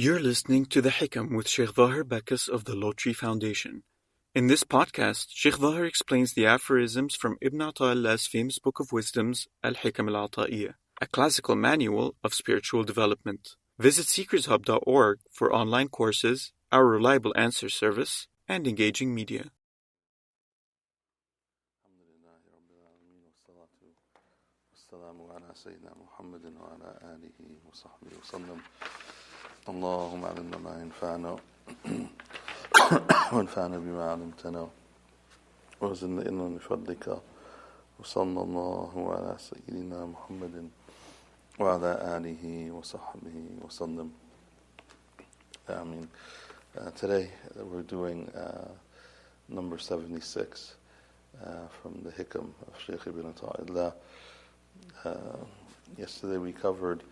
You're listening to The Hikam with Shaykh Zahir Bacchus of the Lotri Foundation. In this podcast, Shaykh Zahir explains the aphorisms from Ibn Ata'illah's famous book of wisdoms, Al-Hikam Al-Ata'iyah, a classical manual of spiritual development. Visit seekershub.org for online courses, our reliable answer service, and engaging media. اللهم علمنا ما ينفعنا وانفعنا بما علمتنا وزدنا علما من فضلك وصلى الله على سيدنا محمد وعلى آله وصحبه وسلم. Today we're doing number 76 from the Hikam of Shaykh ibn Ata'illah. Yesterday we covered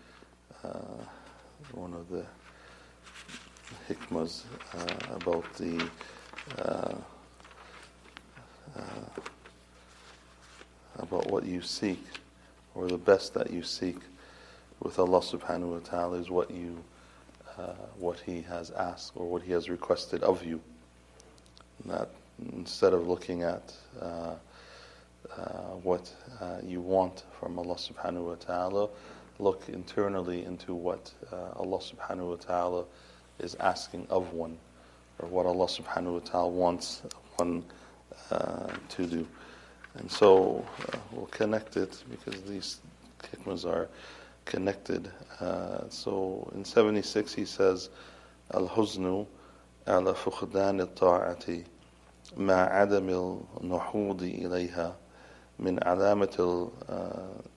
one of the hikmas about about what you seek, or the best that you seek with Allah subhanahu wa ta'ala is what He has asked or what He has requested of you. That instead of looking at what you want from Allah subhanahu wa ta'ala, look internally into what Allah subhanahu wa ta'ala is asking of one, or what Allah subhanahu wa ta'ala wants one to do. And so we'll connect it because these hikmas are connected. So in 76 he says, Al-huznu ala fuqdan al-ta'ati ma adam al-nuhudi ilayha min alamat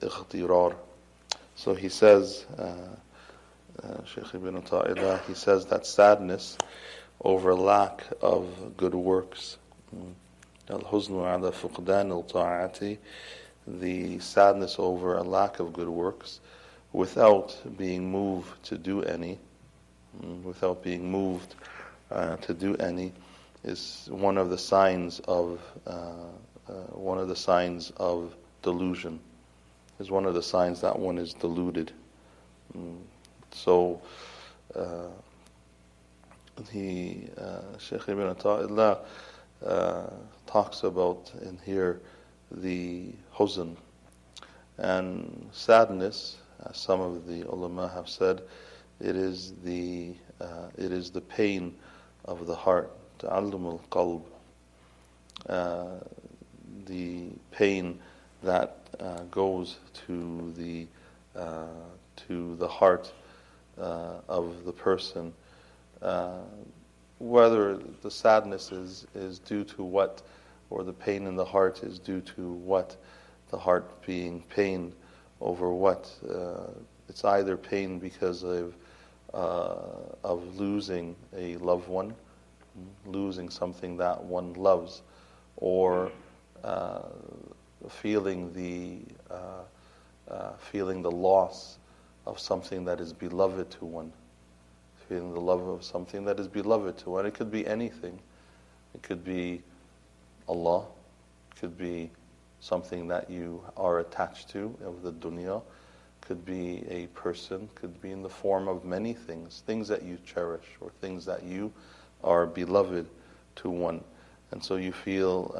al-ikhtirar. So he says, Shaykh ibn Ata'illah, he says that sadness over lack of good works, al-huznu ala fuqdan al-ta'ati, the sadness over a lack of good works, without being moved to do any, is one of the signs of delusion. Is one of the signs that one is deluded. So Shaykh ibn Ata'illah talks about in here the huzn and sadness. Some of the ulama have said it is the pain of the heart, ta'allum al-qalb, the pain that goes to the heart of the person, whether the sadness is due to what, or the pain in the heart is due to what, the heart being pained over what. It's either pain because of losing a loved one, losing something that one loves, or feeling the loss of something that is beloved to one, feeling the love of something that is beloved to one. It could be anything. It could be Allah. It could be something that you are attached to of the dunya. Could be a person. Could be in the form of many things that you cherish, or things that you are beloved to one. And so you feel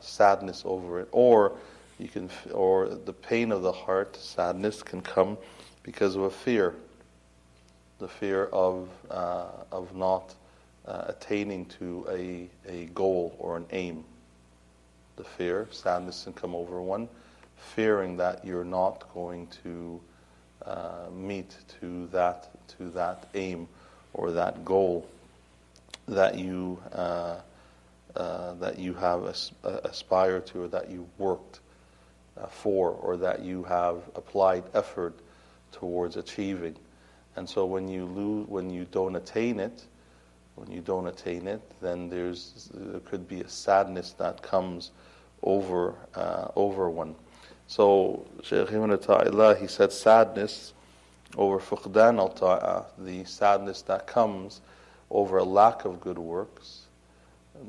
sadness over it, or the pain of the heart. Sadness can come because of a fear, the fear of not attaining to a goal or an aim. Sadness can come over one, fearing that you're not going to meet to that aim or that goal that you have aspired to, or that you worked for, or that you have applied effort towards achieving. And so when you don't attain it, then there could be a sadness that comes over one. So Shaykh ibn Ata'illah, he said sadness over fuqdan al-ta'a, the sadness that comes over a lack of good works,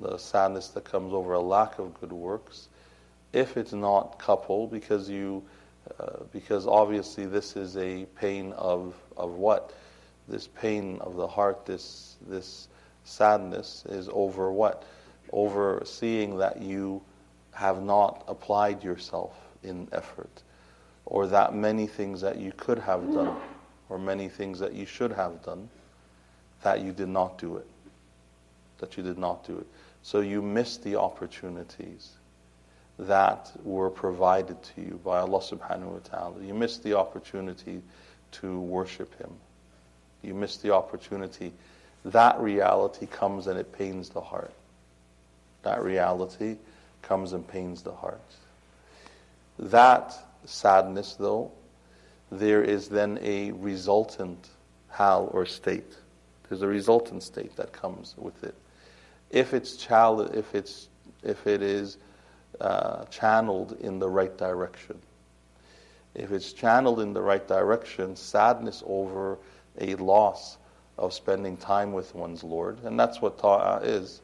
the sadness that comes over a lack of good works, if it's not coupled, because you Because obviously this is a pain of what? This pain of the heart, this sadness is over what? Over seeing that you have not applied yourself in effort, or that many things that you could have done, or many things that you should have done, that you did not do it. That you did not do it. So you missed the opportunities that were provided to you by Allah subhanahu wa ta'ala. You missed the opportunity to worship Him. You missed the opportunity. That reality comes and it pains the heart. That reality comes and pains the heart. That sadness, though, there is then a resultant hal or state. There's a resultant state that comes with it. If it is channeled in the right direction. If it's channeled in the right direction, sadness over a loss of spending time with one's Lord, and that's what ta'ah is.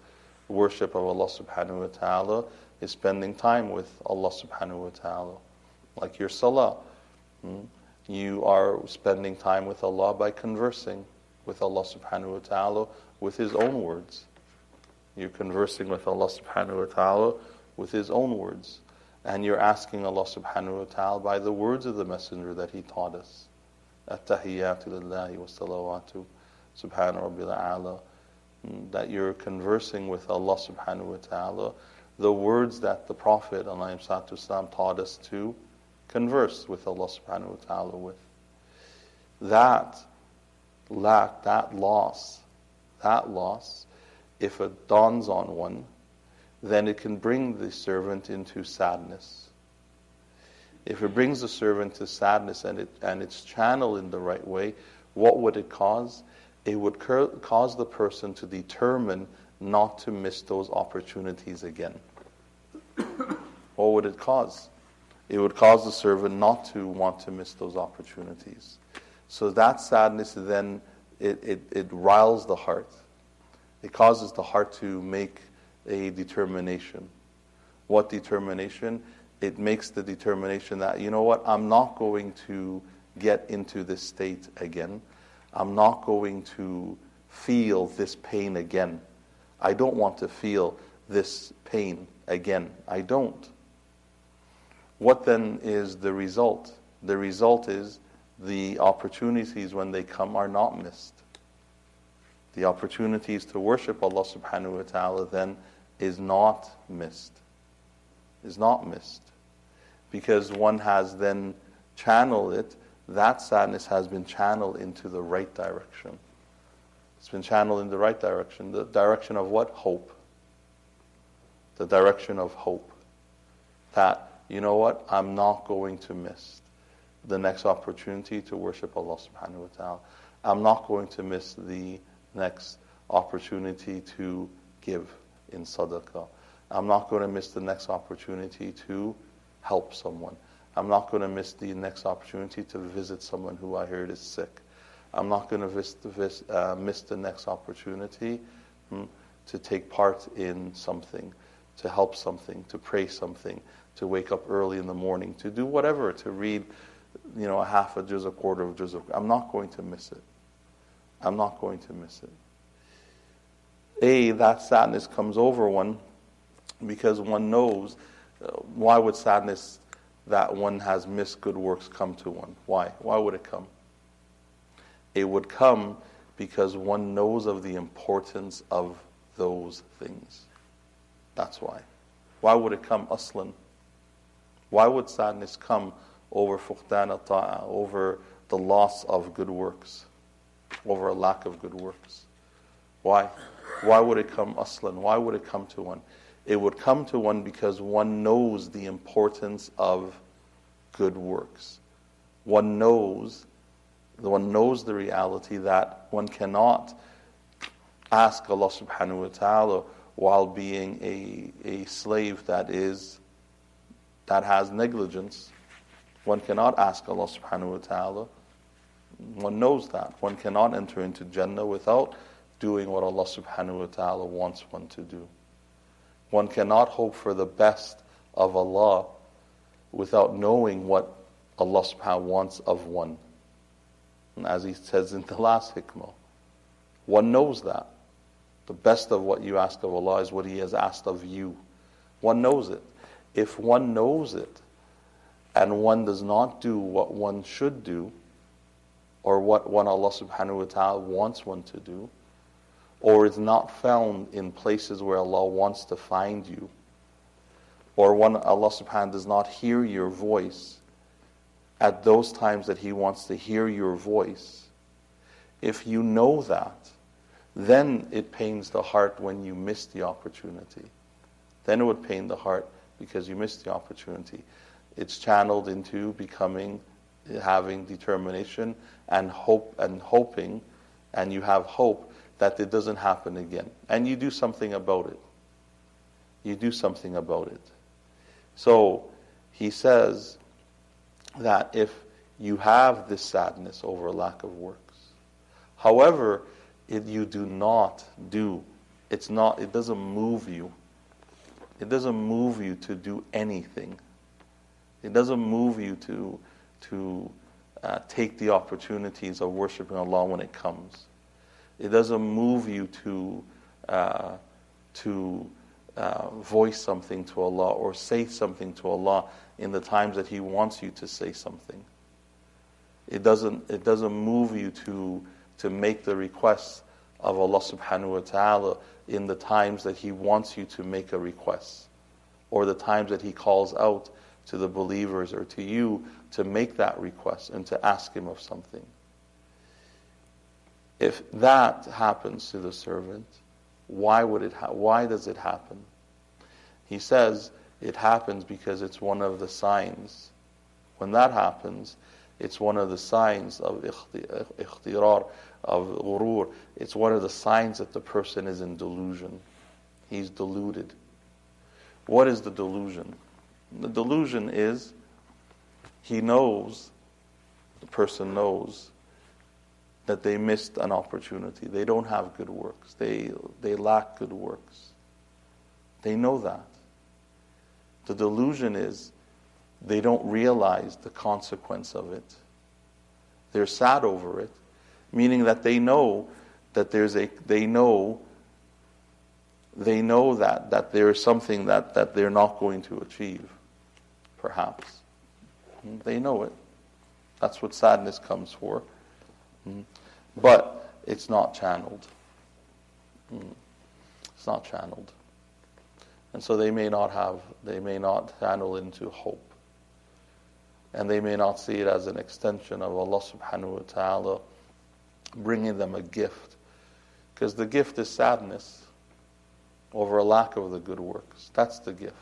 Worship of Allah subhanahu wa ta'ala is spending time with Allah subhanahu wa ta'ala. Like your salah. You are spending time with Allah by conversing with Allah subhanahu wa ta'ala with His own words. You're conversing with Allah subhanahu wa ta'ala with His own words. And you're asking Allah subhanahu wa ta'ala by the words of the Messenger that He taught us. At-tahiyyatu lillahi wa salawatu subhana rabbil a'la. That you're conversing with Allah subhanahu wa ta'ala, the words that the Prophet ﷺ taught us to converse with Allah subhanahu wa ta'ala with. That lack, that loss, if it dawns on one, then it can bring the servant into sadness. If it brings the servant to sadness and it's channeled in the right way, what would it cause? It would cause the person to determine not to miss those opportunities again. What would it cause? It would cause the servant not to want to miss those opportunities. So that sadness then, it riles the heart. It causes the heart to make a determination. What determination? It makes the determination that, you know what, I'm not going to get into this state again. I'm not going to feel this pain again. I don't want to feel this pain again. I don't. What then is the result? The result is the opportunities when they come are not missed. The opportunities to worship Allah subhanahu wa ta'ala then is not missed. Is not missed. Because one has then channeled it, that sadness has been channeled into the right direction. It's been channeled in the right direction. The direction of what? Hope. The direction of hope. That, you know what, I'm not going to miss the next opportunity to worship Allah subhanahu wa ta'ala. I'm not going to miss the next opportunity to give in sadaqah. I'm not going to miss the next opportunity to help someone. I'm not going to miss the next opportunity to visit someone who I heard is sick. I'm not going to miss the next opportunity to take part in something, to help something, to pray something, to wake up early in the morning, to do whatever, to read, a half a juz, a quarter of a juz. I'm not going to miss it. I'm not going to miss it. That sadness comes over one because one knows. Why would sadness that one has missed good works come to one? Why? Why would it come? It would come because one knows of the importance of those things. That's why. Why would it come aslan? Why would sadness come over fuqdan al-ta'a, over the loss of good works, over a lack of good works? Why? Why would it come aslan? Why would it come to one? It would come to one because one knows the importance of good works. One knows the reality that one cannot ask Allah subhanahu wa ta'ala while being a slave that has negligence. One cannot ask Allah subhanahu wa ta'ala. One knows that. One cannot enter into Jannah without doing what Allah subhanahu wa ta'ala wants one to do. One cannot hope for the best of Allah without knowing what Allah subhanahu wa ta'ala wants of one. And as He says in the last hikmah, one knows that. The best of what you ask of Allah is what He has asked of you. One knows it. If one knows it, and one does not do what one should do, or what one Allah subhanahu wa ta'ala wants one to do, or is not found in places where Allah wants to find you, or when Allah subhanahu wa ta'ala does not hear your voice at those times that He wants to hear your voice, if you know that, then it pains the heart when you miss the opportunity. Then it would pain the heart because you missed the opportunity. It's channeled into having determination and hope and hoping, and you have hope that it doesn't happen again. And you do something about it. You do something about it. So he says that if you have this sadness over lack of works, however, you do not do, it doesn't move you. It doesn't move you to do anything. It doesn't move you to take the opportunities of worshiping Allah when it comes. It doesn't move you to voice something to Allah or say something to Allah in the times that He wants you to say something. It doesn't move you to make the requests of Allah subhanahu wa ta'ala in the times that He wants you to make a request, or the times that He calls out to the believers or to you to make that request and to ask Him of something. If that happens to the servant, why does it happen? He says it happens because it's one of the signs. When that happens, it's one of the signs of ikhtirar, of ghurur. It's one of the signs that the person is in delusion. He's deluded. What is the delusion? The delusion is the person knows that they missed an opportunity. They don't have good works. They lack good works. They know that. The delusion is they don't realize the consequence of it. They're sad over it, meaning that they know that there is something that they're not going to achieve, perhaps. They know it. That's what sadness comes for. But it's not channeled. It's not channeled. And so they may not channel into hope. And they may not see it as an extension of Allah subhanahu wa ta'ala bringing them a gift. Because the gift is sadness over a lack of the good works. That's the gift.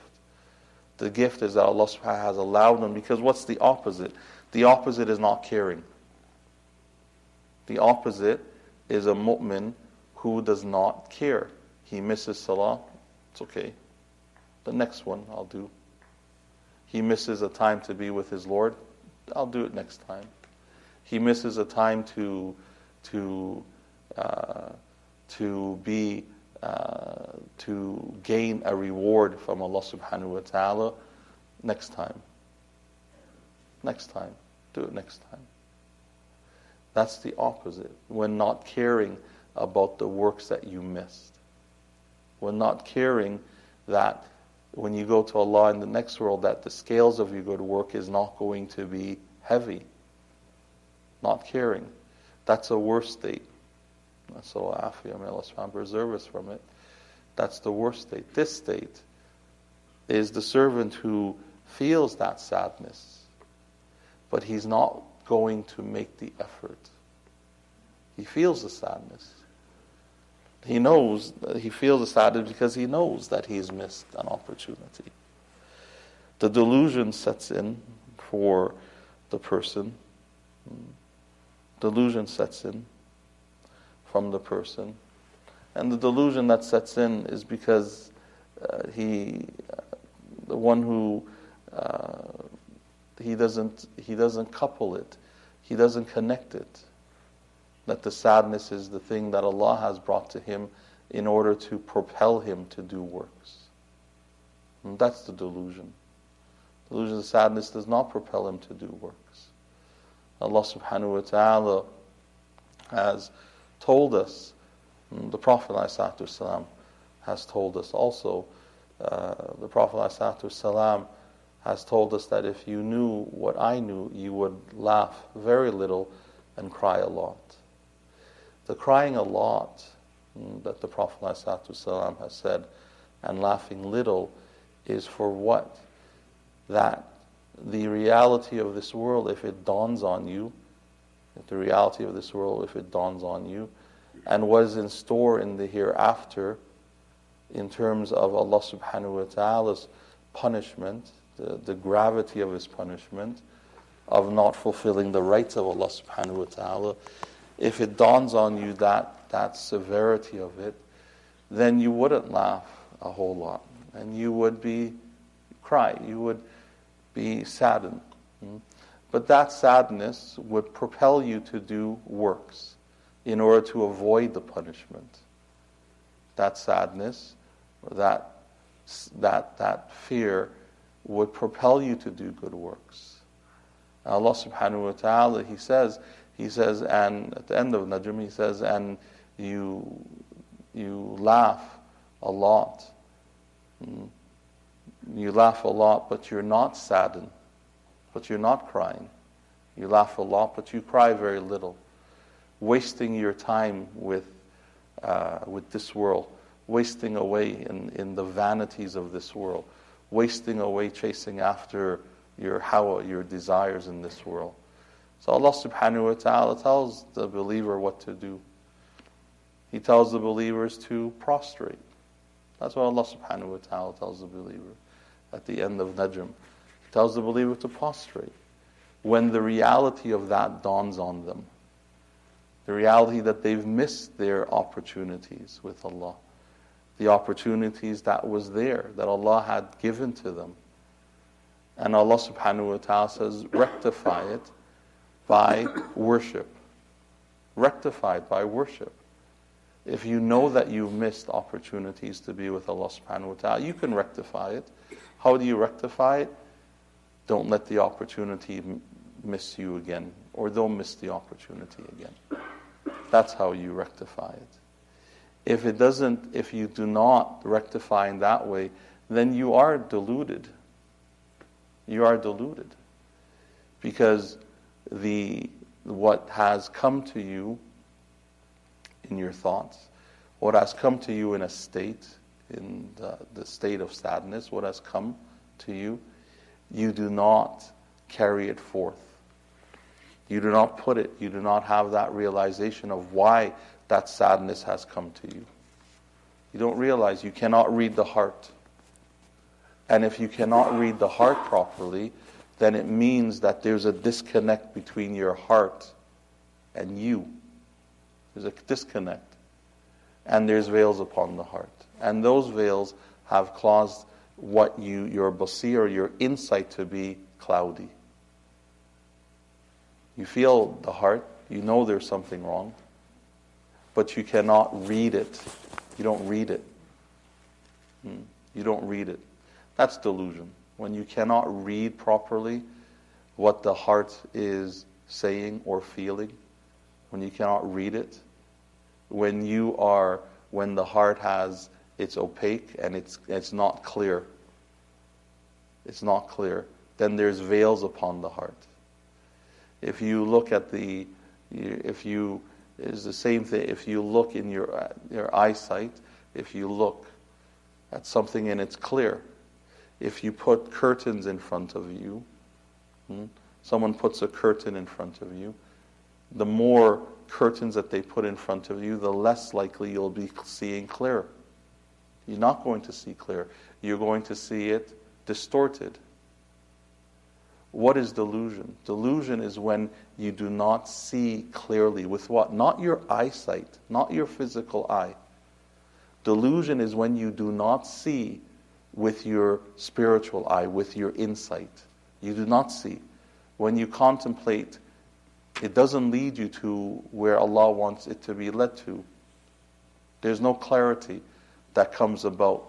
The gift is that Allah subhanahu wa ta'ala has allowed them, because what's the opposite? The opposite is not caring. The opposite is a mu'min who does not care. He misses salah, it's okay. The next one I'll do. He misses a time to be with his Lord, I'll do it next time. He misses a time to gain a reward from Allah subhanahu wa ta'ala, next time. Next time. Do it next time. That's the opposite. When not caring about the works that you missed. When not caring that when you go to Allah in the next world, that the scales of your good work is not going to be heavy. Not caring. That's a worse state. So afiyah, may Allah subhanahu wa ta'ala preserve us from it. That's the worst state. This state is the servant who feels that sadness, but he's not going to make the effort. He feels the sadness. He feels the sadness because he knows that he's missed an opportunity. The delusion sets in for the person. Delusion sets in from the person. And the delusion that sets in is because he doesn't couple it. He doesn't connect it. That the sadness is the thing that Allah has brought to him in order to propel him to do works. And that's the delusion. The delusion of sadness does not propel him to do works. Allah subhanahu wa ta'ala has told us, the Prophet ﷺ has told us also, the Prophet ﷺ has told us that if you knew what I knew, you would laugh very little and cry a lot. The crying a lot that the Prophet ﷺ has said, and laughing little, is for what? That the reality of this world, if it dawns on you, and what is in store in the hereafter, in terms of Allah subhanahu wa ta'ala's punishment, the gravity of His punishment, of not fulfilling the rights of Allah subhanahu wa ta'ala, if it dawns on you that severity of it, then you wouldn't laugh a whole lot, and you would cry, you would be saddened. But that sadness would propel you to do works in order to avoid the punishment. That sadness, or that fear, would propel you to do good works. Allah subhanahu wa ta'ala, He says, and at the end of Najm, He says, and you laugh a lot. You laugh a lot, but you're not saddened, but you're not crying. You laugh a lot, but you cry very little, wasting your time with this world, wasting away in the vanities of this world, wasting away chasing after your hawa, your desires in this world. So Allah subhanahu wa ta'ala tells the believer what to do. He tells the believers to prostrate. That's what Allah subhanahu wa ta'ala tells the believer at the end of Najm. He tells the believer to prostrate. When the reality of that dawns on them, the reality that they've missed their opportunities with Allah, the opportunities that was there, that Allah had given to them. And Allah subhanahu wa ta'ala says, rectify it by worship. Rectify it by worship. If you know that you've missed opportunities to be with Allah subhanahu wa ta'ala, you can rectify it. How do you rectify it? Don't let the opportunity miss you again, or don't miss the opportunity again. That's how you rectify it. If you do not rectify in that way, then you are deluded. You are deluded. Because what has come to you in your thoughts, what has come to you in a state, in the state of sadness, what has come to you, you do not carry it forth. You do not put it, you do not have that realization of why that sadness has come to you. You don't realize, you cannot read the heart. And if you cannot read the heart properly, then it means that there's a disconnect between your heart and you. There's a disconnect. And there's veils upon the heart. And those veils have caused your basir, your insight, to be cloudy. You feel the heart, you know there's something wrong, but you cannot read it. You don't read it. You don't read it. That's delusion. When you cannot read properly what the heart is saying or feeling, when you cannot read it, when the heart it's opaque and it's not clear. It's not clear. Then there's veils upon the heart. If you look at it's the same thing. If you look in your eyesight, if you look at something and it's clear, if you put curtains in front of you, someone puts a curtain in front of you, the more curtains that they put in front of you, the less likely you'll be seeing clear. You're not going to see clear. You're going to see it distorted. What is delusion? Delusion is when you do not see clearly. With what? Not your eyesight, not your physical eye. Delusion is when you do not see with your spiritual eye, with your insight. You do not see. When you contemplate, it doesn't lead you to where Allah wants it to be led to. There's no clarity that comes about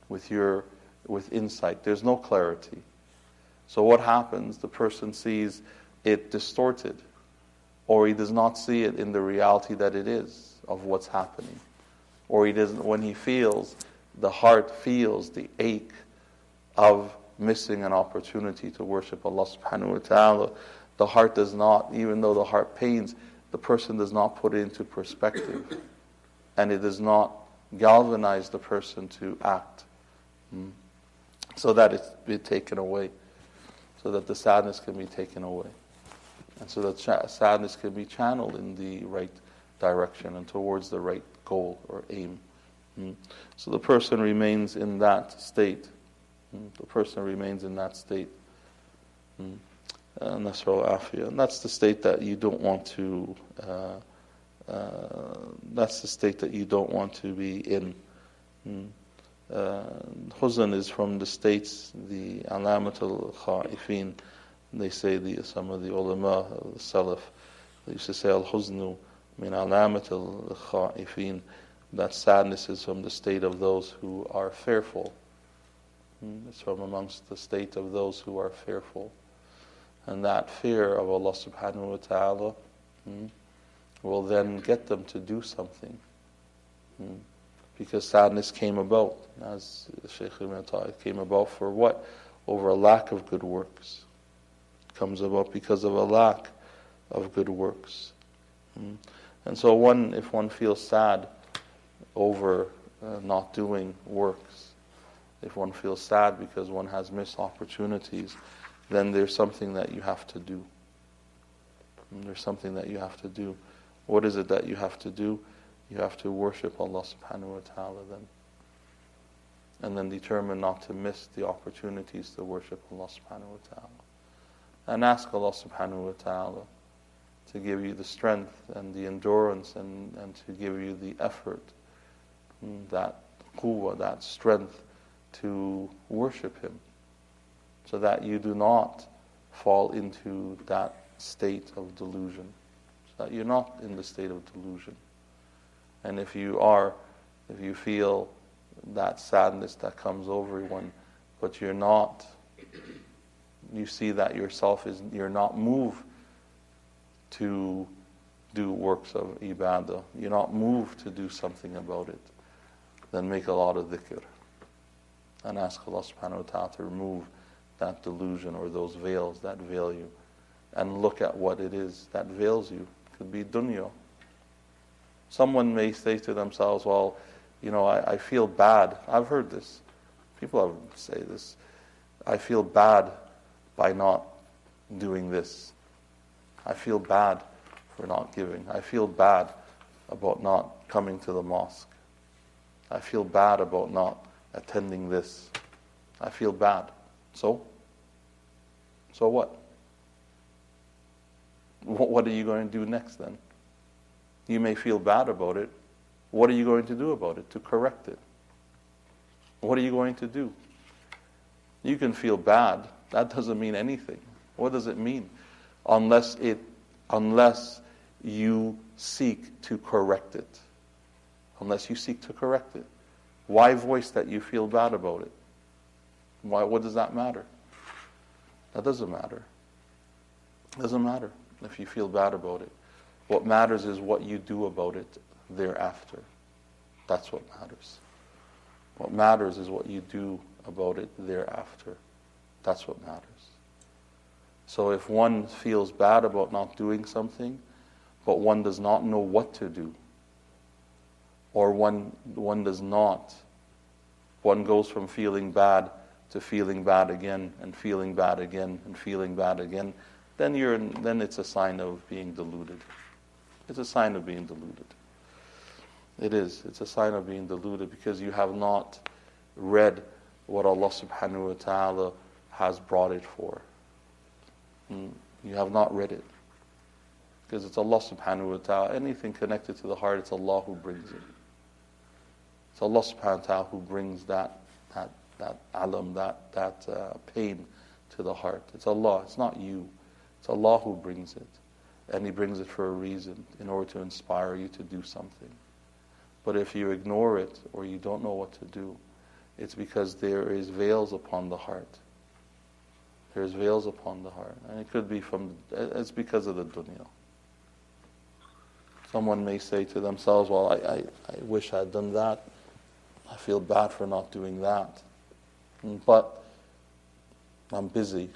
with insight. There's no clarity. So what happens? The person sees it distorted, or he does not see it in the reality that it is of what's happening, or he doesn't. When he feels, the heart feels the ache of missing an opportunity to worship Allah subhanahu wa ta'ala, the heart does not, even though the heart pains, the person does not put it into perspective, and it does not galvanize the person to act, so that it's be taken away, so that the sadness can be taken away, and so that sadness can be channeled in the right direction and towards the right goal or aim. So the person remains in that state. The person remains in that state. Nasr al-afiyah. And that's the state that you don't want to. That's the state that you don't want to be in. Huzn is from the states, the alamat al-khaifin. They say some of the ulama, the salaf, they used to say al-huznu min alamat al-khaifin. That sadness is from the state of those who are fearful. It's from amongst the state of those who are fearful. And that fear of Allah subhanahu wa ta'ala will then get them to do something. Because sadness came about, as Shaykh Ibn Ata'illah, came about for what? Over a lack of good works. It comes about because of a lack of good works. And so if one feels sad over not doing works, if one feels sad because one has missed opportunities, then there's something that you have to do. There's something that you have to do. What is it that you have to do? You have to worship Allah subhanahu wa ta'ala then. And then determine not to miss the opportunities to worship Allah subhanahu wa ta'ala. And ask Allah subhanahu wa ta'ala to give you the strength and the endurance and to give you the effort, that quwwah, that strength to worship Him, so that you do not fall into that state of delusion, so that you're not in the state of delusion. And if you feel that sadness that comes over one, but you see that you're not moved to do works of ibadah, you're not moved to do something about it, then make a lot of dhikr. And ask Allah subhanahu wa ta'ala to remove that delusion or those veils that veil you. And look at what it is that veils you. It could be dunya. Someone may say to themselves, well, I feel bad. I've heard this. People have say this. I feel bad by not doing this. I feel bad for not giving. I feel bad about not coming to the mosque. I feel bad about not attending this. I feel bad. So what? What are you going to do next then? You may feel bad about it. What are you going to do about it to correct it? What are you going to do? You can feel bad. That doesn't mean anything. What does it mean? Unless you seek to correct it. Unless you seek to correct it. Why voice that you feel bad about it? What does that matter? That doesn't matter. It doesn't matter if you feel bad about it. What matters is what you do about it thereafter. That's what matters. What matters is what you do about it thereafter. That's what matters. So if one feels bad about not doing something, but one does not know what to do, or one goes from feeling bad to feeling bad again, and feeling bad again, and feeling bad again, then it's a sign of being deluded. It's a sign of being deluded. It is. It's a sign of being deluded because you have not read what Allah subhanahu wa ta'ala has brought it for. You have not read it. Because it's Allah subhanahu wa ta'ala. Anything connected to the heart, it's Allah who brings it. It's Allah subhanahu wa ta'ala who brings that alam, that pain to the heart. It's Allah, it's not you. It's Allah who brings it. And He brings it for a reason, in order to inspire you to do something. But if you ignore it, or you don't know what to do, it's because there is veils upon the heart. There's veils upon the heart. And it could be it's because of the dunya. Someone may say to themselves, well, I wish I had done that. I feel bad for not doing that. But I'm busy,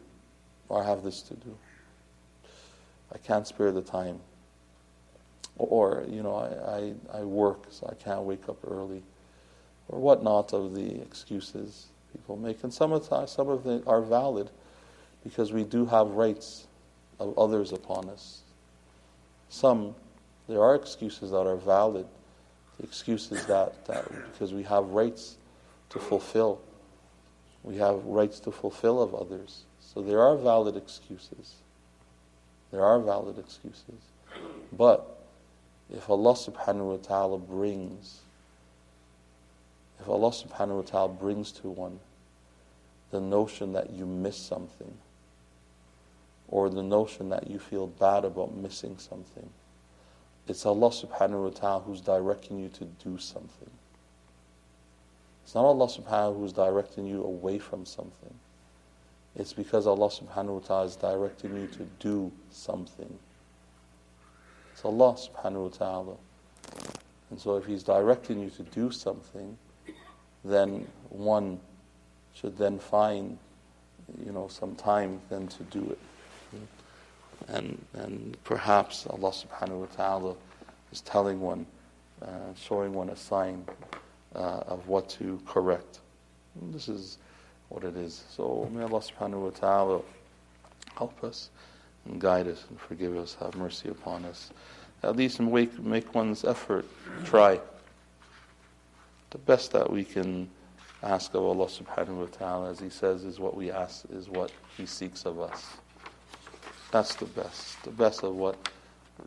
or I have this to do. I can't spare the time. Or, I work, so I can't wake up early. Or whatnot of the excuses people make. And some of them are valid, because we do have rights of others upon us. There are excuses that are valid. The excuses that because we have rights to fulfill. We have rights to fulfill of others. So there are valid excuses. There are valid excuses. But if Allah subhanahu wa ta'ala brings to one the notion that you miss something, or the notion that you feel bad about missing something, it's Allah subhanahu wa ta'ala who's directing you to do something. It's not Allah subhanahu wa ta'ala who's directing you away from something. It's because Allah subhanahu wa ta'ala is directing you to do something. It's Allah subhanahu wa ta'ala. And so if He's directing you to do something, then one should then find, some time then to do it. And perhaps Allah subhanahu wa ta'ala is telling one, showing one a sign of what to correct. And this is what it is. So may Allah subhanahu wa ta'ala help us and guide us and forgive us, have mercy upon us. At least make one's effort, try. The best that we can ask of Allah subhanahu wa ta'ala, as He says, is what we ask, is what He seeks of us. That's the best. The best of what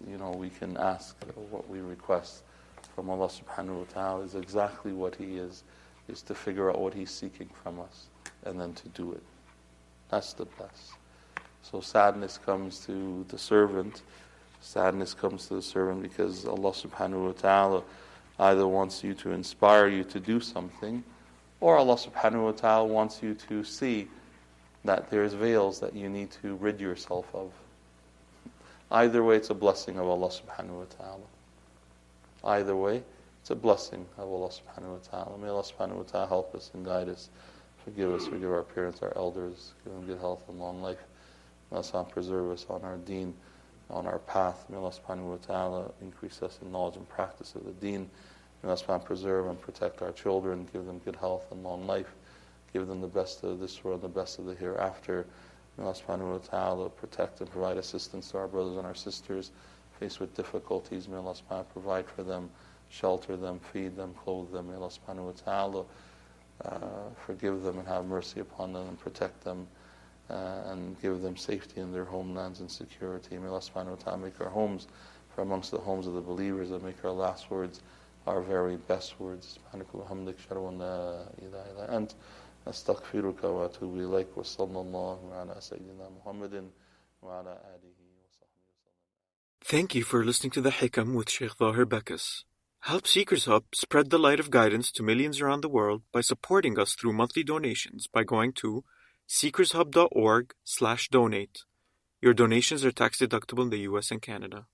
we can ask, or what we request from Allah subhanahu wa ta'ala is exactly what He is to figure out what He's seeking from us and then to do it. That's the best. So sadness comes to the servant. Sadness comes to the servant because Allah subhanahu wa ta'ala either wants you to inspire you to do something, or Allah subhanahu wa ta'ala wants you to see that there's veils that you need to rid yourself of. Either way, it's a blessing of Allah subhanahu wa ta'ala. Either way, it's a blessing of Allah subhanahu wa ta'ala. May Allah subhanahu wa ta'ala help us and guide us. Forgive us, forgive our parents, our elders, give them good health and long life. May Allah subhanahu wa ta'ala preserve us on our deen, on our path. May Allah subhanahu wa ta'ala increase us in knowledge and practice of the deen. May Allah subhanahu wa ta'ala preserve and protect our children, give them good health and long life. Give them the best of this world, the best of the hereafter. May Allah subhanahu wa ta'ala protect and provide assistance to our brothers and our sisters faced with difficulties. May Allah subhanahu wa ta'ala provide for them, shelter them, feed them, clothe them. May Allah subhanahu wa ta'ala forgive them and have mercy upon them and protect them and give them safety in their homelands and security. May Allah subhanahu wa ta'ala make our homes from amongst the homes of the believers, and make our last words our very best words. Subhanaka wa hamdik, shadu an la ilaha illa ant. أستغفرك وأتوب إليك وصلى الله على سيدنا محمد وعلى آله وصحبه وسلم. Thank you for listening to The Hikam with Shaykh Zahir Bacchus. Help Seekers Hub spread the light of guidance to millions around the world by supporting us through monthly donations by going to seekershub.org/donate. Your donations are tax deductible in the US and Canada.